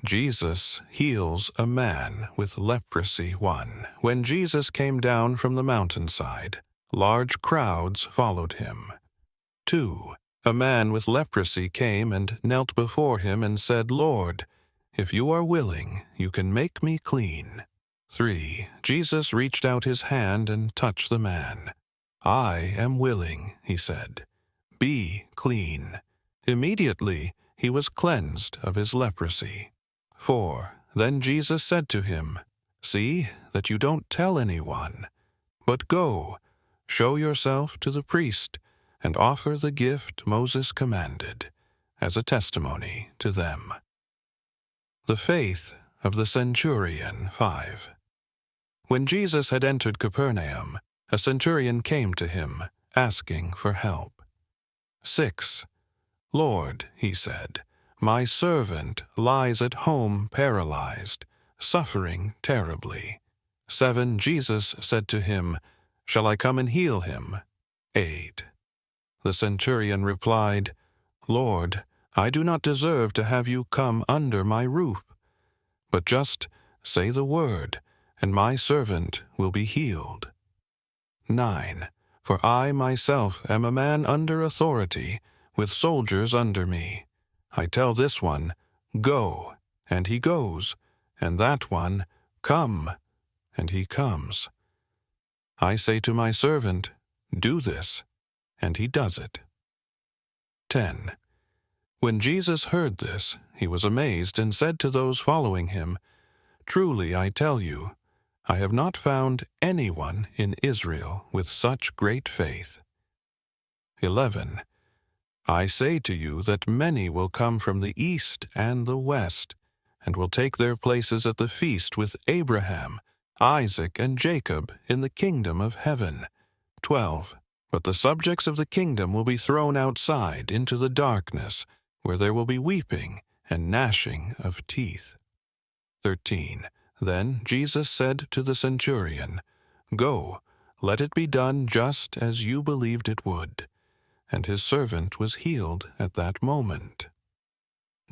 Jesus heals a man with leprosy. 1. When Jesus came down from the mountainside, large crowds followed him. 2. A man with leprosy came and knelt before him and said, "Lord, if you are willing, you can make me clean." 3. Jesus reached out his hand and touched the man. "I am willing," he said. "Be clean." Immediately he was cleansed of his leprosy. 4. Then Jesus said to him, "See that you don't tell anyone, but go, show yourself to the priest, and offer the gift Moses commanded, as a testimony to them." The faith of the Centurion. 5. When Jesus had entered Capernaum, a centurion came to him, asking for help. 6. "Lord," he said, "my servant lies at home paralyzed, suffering terribly." 7. Jesus said to him, "Shall I come and heal him?" 8. The centurion replied, "Lord, I do not deserve to have you come under my roof, but just say the word, and my servant will be healed." 9. For I myself am a man under authority, with soldiers under me. I tell this one, 'Go,' and he goes, and that one, 'Come,' and he comes. I say to my servant, 'Do this,' and he does it." 10. When Jesus heard this, he was amazed and said to those following him, "Truly I tell you, I have not found anyone in Israel with such great faith." 11. I say to you that many will come from the east and the west, and will take their places at the feast with Abraham, Isaac, and Jacob in the kingdom of heaven. 12. But the subjects of the kingdom will be thrown outside into the darkness, where there will be weeping and gnashing of teeth. 13. Then Jesus said to the centurion, "Go, let it be done just as you believed it would." And his servant was healed at that moment.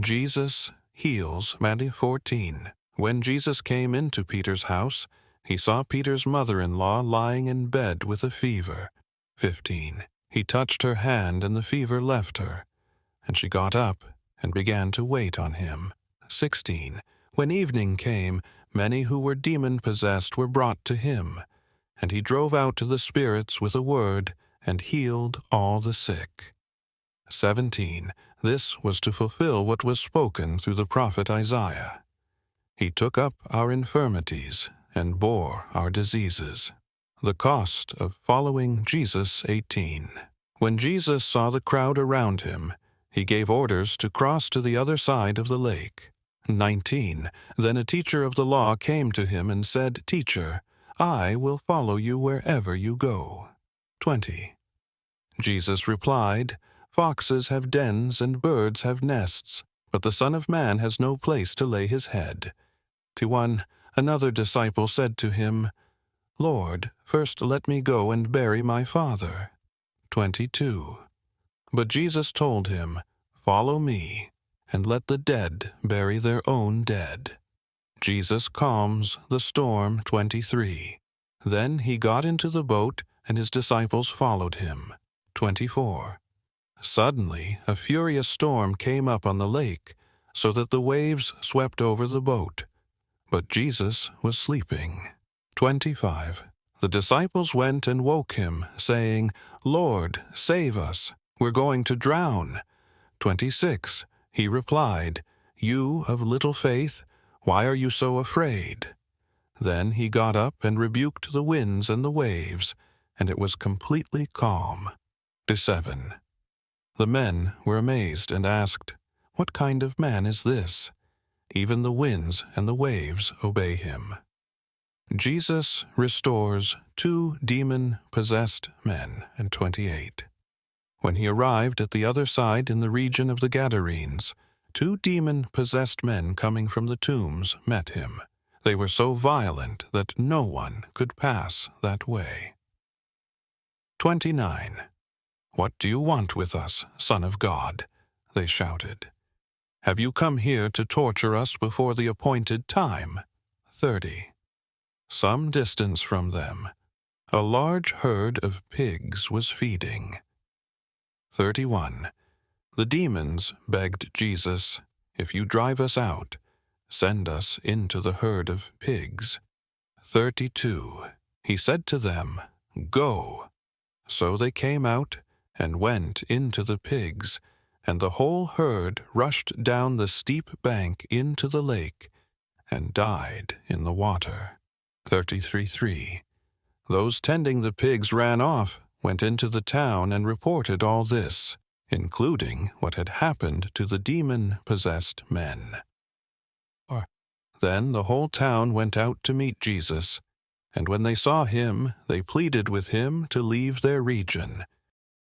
Jesus heals. Matthew 14. When Jesus came into Peter's house, he saw Peter's mother-in-law lying in bed with a fever. 15. He touched her hand, and the fever left her, and she got up and began to wait on him. 16. When evening came, many who were demon-possessed were brought to him, and he drove out the spirits with a word and healed all the sick. 17. This was to fulfill what was spoken through the prophet Isaiah. He took up our infirmities and bore our diseases. The cost of following Jesus. 18. When Jesus saw the crowd around him, he gave orders to cross to the other side of the lake. 19. Then a teacher of the law came to him and said, "Teacher, I will follow you wherever you go." 20. Jesus replied, "Foxes have dens and birds have nests, but the Son of Man has no place to lay his head." 21. Another disciple said to him, "Lord, first let me go and bury my father." 22. But Jesus told him, "Follow me, and let the dead bury their own dead." Jesus calms the storm. 23. Then he got into the boat, and his disciples followed him. 24. Suddenly a furious storm came up on the lake, so that the waves swept over the boat. But Jesus was sleeping. 25. The disciples went and woke him, saying, "Lord, save us, we're going to drown." 26. He replied, "You of little faith, why are you so afraid?" Then he got up and rebuked the winds and the waves, and it was completely calm. 7. The men were amazed and asked, "What kind of man is this? Even the winds and the waves obey him." Jesus restores 2 demon-possessed men. 28. When he arrived at the other side in the region of the Gadarenes, 2 demon-possessed men coming from the tombs met him. They were so violent that no one could pass that way. 29. "What do you want with us, Son of God?" they shouted. Have you come here to torture us before the appointed time? 30. Some distance from them, a large herd of pigs was feeding. 31. The demons begged Jesus, "If you drive us out, send us into the herd of pigs." 32. He said to them, "Go." So they came out and went into the pigs, and the whole herd rushed down the steep bank into the lake and died in the water. 33:3. Those tending the pigs ran off, went into the town, and reported all this, including what had happened to the demon-possessed men. Then the whole town went out to meet Jesus, and when they saw him, they pleaded with him to leave their region.